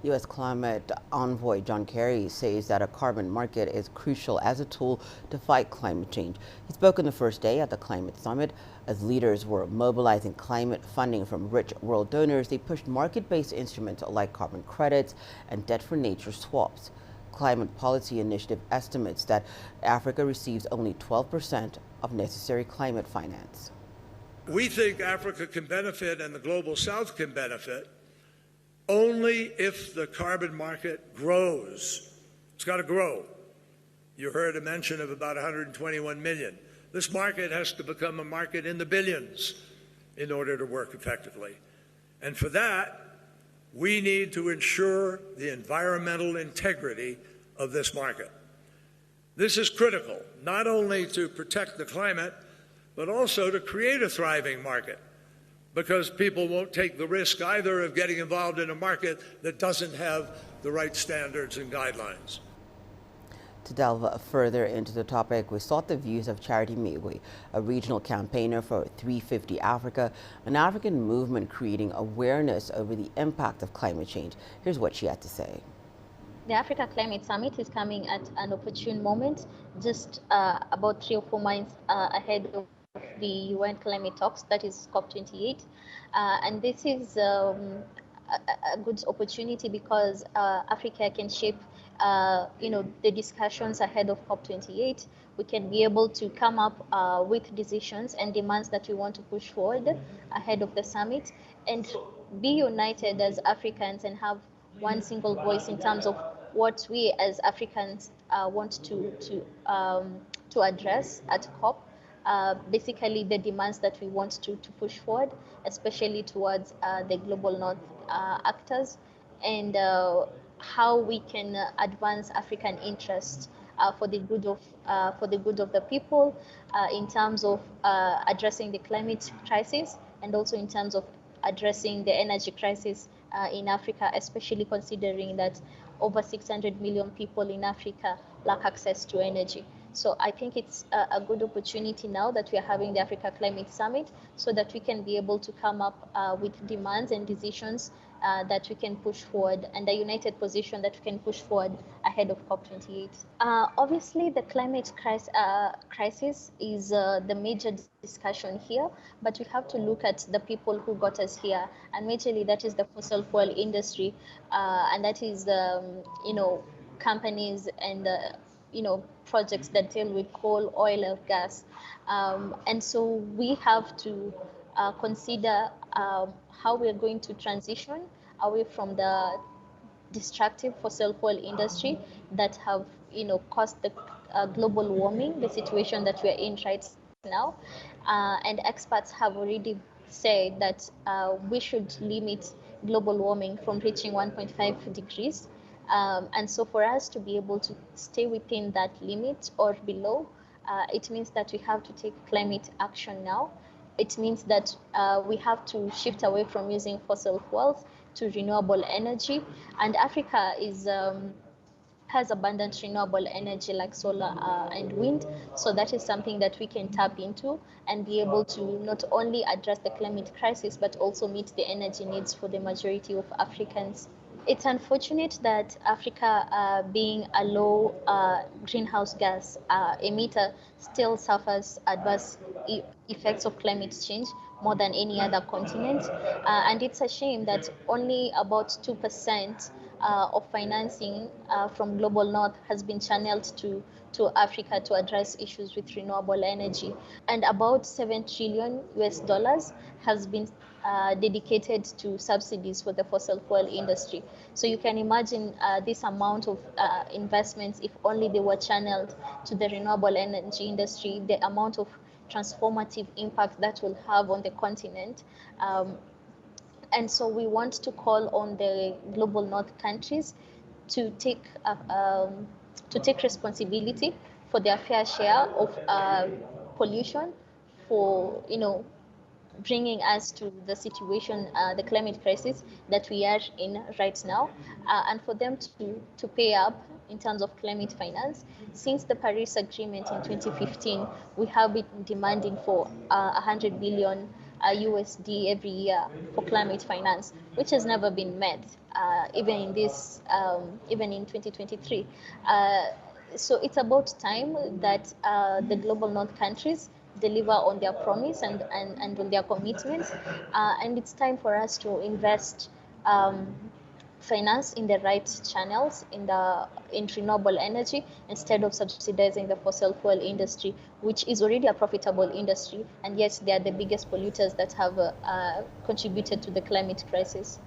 U.S. climate envoy John Kerry says that a carbon market is crucial as a tool to fight climate change. He spoke on the first day at the climate summit. As leaders were mobilizing climate funding from rich world donors, they pushed market-based instruments like carbon credits and debt-for-nature swaps. Climate Policy Initiative estimates that Africa receives only 12% of necessary climate finance. We think Africa can benefit and the global south can benefit only if the carbon market grows. It's got to grow. You heard a mention of about 121 million. This market has to become a market in the billions in order to work effectively. And for that, we need to ensure the environmental integrity of this market. This is critical, not only to protect the climate, but also to create a thriving market, because people won't take the risk either of getting involved in a market that doesn't have the right standards and guidelines. To delve further into the topic, we sought the views of Charity Migwi, a regional campaigner for 350 Africa, an African movement creating awareness over the impact of climate change. Here's what she had to say. The Africa Climate Summit is coming at an opportune moment, just about 3 or 4 months ahead of the UN climate talks, that is COP28. And this is a good opportunity because Africa can shape the discussions ahead of COP28. We can be able to come up with decisions and demands that we want to push forward ahead of the summit, and be united as Africans and have one single voice in terms of what we as Africans want to address at COP. Basically the demands that we want to push forward, especially towards the global north actors, and how we can advance African interests for the good of the people, in terms of addressing the climate crisis, and also in terms of addressing the energy crisis in Africa, especially considering that over 600 million people in Africa lack access to energy. So I think it's a good opportunity now that we are having the Africa Climate Summit, so that we can be able to come up with demands and decisions that we can push forward, and a united position that we can push forward ahead of COP28. Obviously, the climate crisis is the major discussion here, but we have to look at the people who got us here, and majorly that is the fossil fuel industry, and that is companies and projects that deal with coal, oil, and gas. And so we have to consider how we are going to transition away from the destructive fossil fuel industry that have caused the global warming, the situation that we are in right now. And experts have already said that we should limit global warming from reaching 1.5 degrees. And so for us to be able to stay within that limit or below, it means that we have to take climate action now. It means that we have to shift away from using fossil fuels to renewable energy. And Africa has abundant renewable energy like solar and wind. So that is something that we can tap into and be able to not only address the climate crisis, but also meet the energy needs for the majority of Africans. It's unfortunate that Africa, being a low greenhouse gas emitter, still suffers adverse effects of climate change more than any other continent. And it's a shame that only about 2% of financing from global north has been channeled to Africa to address issues with renewable energy. And about $7 trillion has been dedicated to subsidies for the fossil fuel industry. So you can imagine this amount of investments, if only they were channeled to the renewable energy industry, the amount of transformative impact that will have on the continent. And so we want to call on the global north countries to take responsibility for their fair share of pollution, for bringing us to the situation, the climate crisis that we are in right now, and for them to pay up in terms of climate finance. Since the Paris Agreement in 2015, we have been demanding for $100 billion USD every year for climate finance, which has never been met, even in 2023. So it's about time that the global north countries deliver on their promise and on their commitments, and it's time for us to invest finance in the right channels in renewable energy instead of subsidizing the fossil fuel industry, which is already a profitable industry, and yet they are the biggest polluters that have contributed to the climate crisis.